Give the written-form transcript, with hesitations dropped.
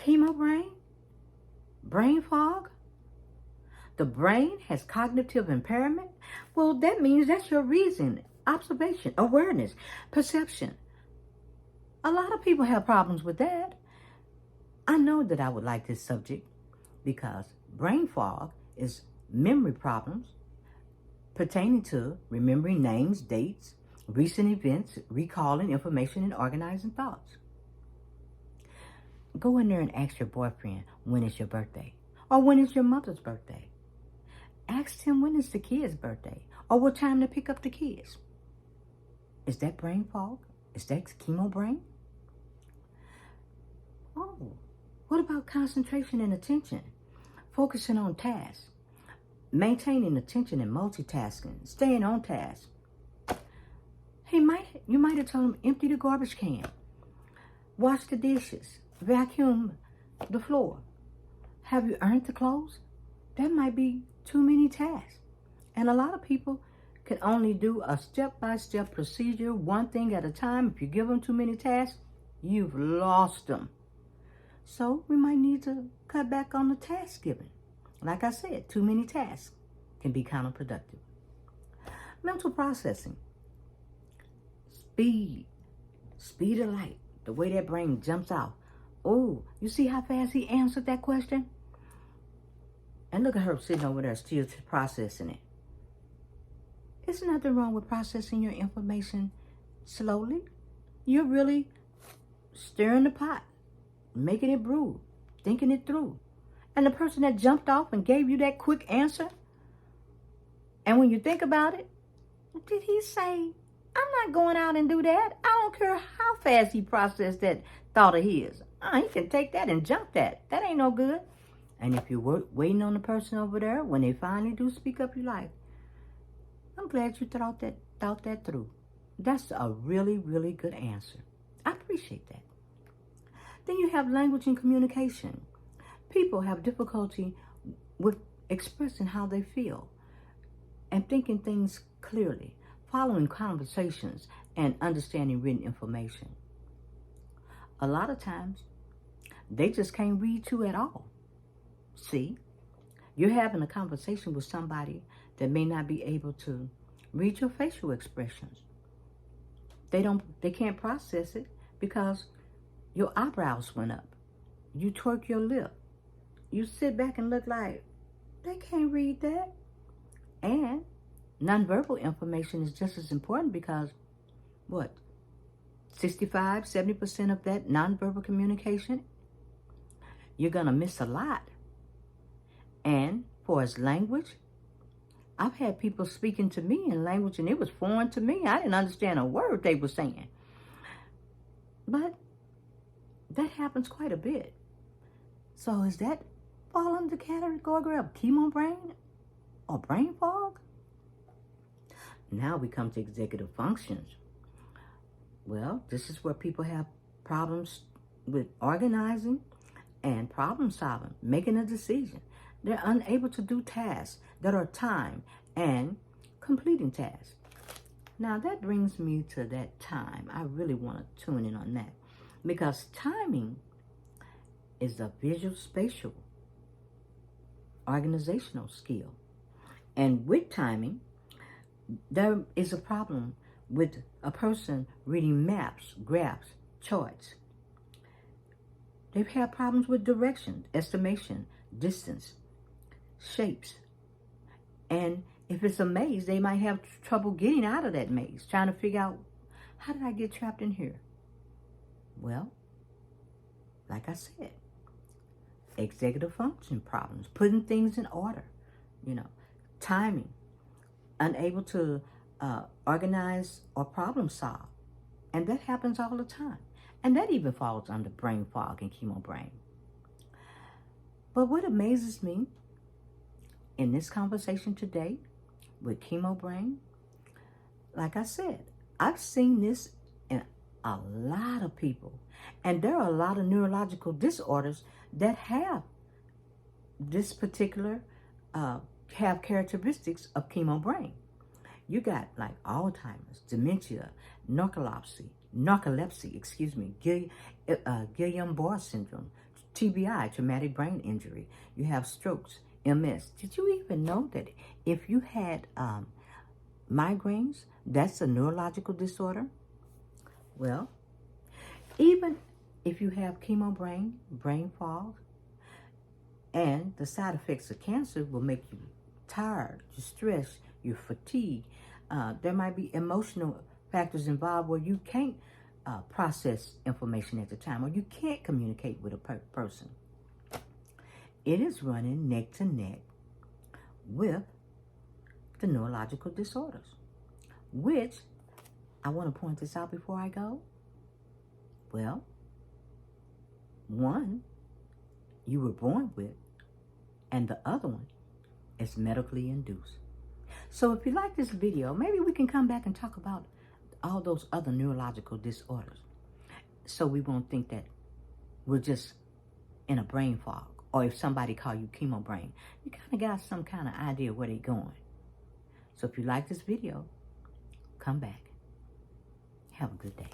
chemo brain, brain fog. The brain has cognitive impairment. Well, that means that's your reason, observation, awareness, perception. A lot of people have problems with that. I know that I would like this subject because brain fog is memory problems pertaining to remembering names, dates, recent events, recalling information, and organizing thoughts. Go in there and ask your boyfriend, when is your birthday? Or when is your mother's birthday? Ask him when is the kid's birthday? Or what time to pick up the kids? Is that brain fog? Is that chemo brain? Oh, what about concentration and attention? Focusing on tasks, maintaining attention and multitasking, staying on task. You might have told him empty the garbage can, wash the dishes, vacuum the floor. Have you ironed the clothes? That might be too many tasks. And a lot of people can only do a step-by-step procedure, one thing at a time. If you give them too many tasks, you've lost them. So we might need to cut back on the task giving. Like I said, too many tasks can be counterproductive. Mental processing. Speed of light. The way that brain jumps out. Oh, you see how fast he answered that question? And look at her sitting over there still processing it. There's nothing wrong with processing your information slowly. You're really stirring the pot, making it brew, thinking it through. And the person that jumped off and gave you that quick answer, and when you think about it, did he say, I'm not going out and do that? I don't care how fast he processed that thought of his. He can take that and jump that. That ain't no good. And if you're waiting on the person over there, when they finally do speak up, you're like, I'm glad you thought that through. That's a really, really good answer. I appreciate that. Then you have language and communication. People have difficulty with expressing how they feel and thinking things clearly, following conversations, and understanding written information. A lot of times, they just can't read you at all. See, you're having a conversation with somebody that may not be able to read your facial expressions. They can't process it because your eyebrows went up. You twerk your lip. You sit back and look like, they can't read that. And nonverbal information is just as important because, 65-70% of that nonverbal communication, you're going to miss a lot. And for as language, I've had people speaking to me in language and it was foreign to me. I didn't understand a word they were saying. But that happens quite a bit. So is that fall under the category of chemo brain or brain fog? Now we come to executive functions. Well, this is where people have problems with organizing and problem solving, making a decision. They're unable to do tasks that are timed and completing tasks. Now that brings me to that time. I really want to tune in on that because timing is a visual spatial organizational skill. And with timing, there is a problem with a person reading maps, graphs, charts. They've had problems with direction, estimation, distance, shapes. And if it's a maze, they might have trouble getting out of that maze, trying to figure out, how did I get trapped in here? Well, like I said, executive function problems, putting things in order, timing, unable to organize or problem solve. And that happens all the time. And that even falls under brain fog and chemo brain. But what amazes me in this conversation today with chemo brain, like I said, I've seen this in a lot of people. And there are a lot of neurological disorders that have this particular, have characteristics of chemo brain. You got like Alzheimer's, dementia, narcolepsy, Guillain-Barré syndrome, TBI, traumatic brain injury. You have strokes, MS. Did you even know that if you had migraines, that's a neurological disorder? Well, even if you have chemo brain fog, and the side effects of cancer will make you tired, you're stressed, you're fatigued. There might be emotional factors involved where you can't process information at the time, or you can't communicate with a person. It is running neck to neck with the neurological disorders, which I want to point this out before I go. Well, one you were born with, and the other one is medically induced. So if you like this video, maybe we can come back and talk about all those other neurological disorders, so we won't think that we're just in a brain fog, or if somebody call you chemo brain, you kind of got some kind of idea where they're going. So if you like this video, come back. Have a good day.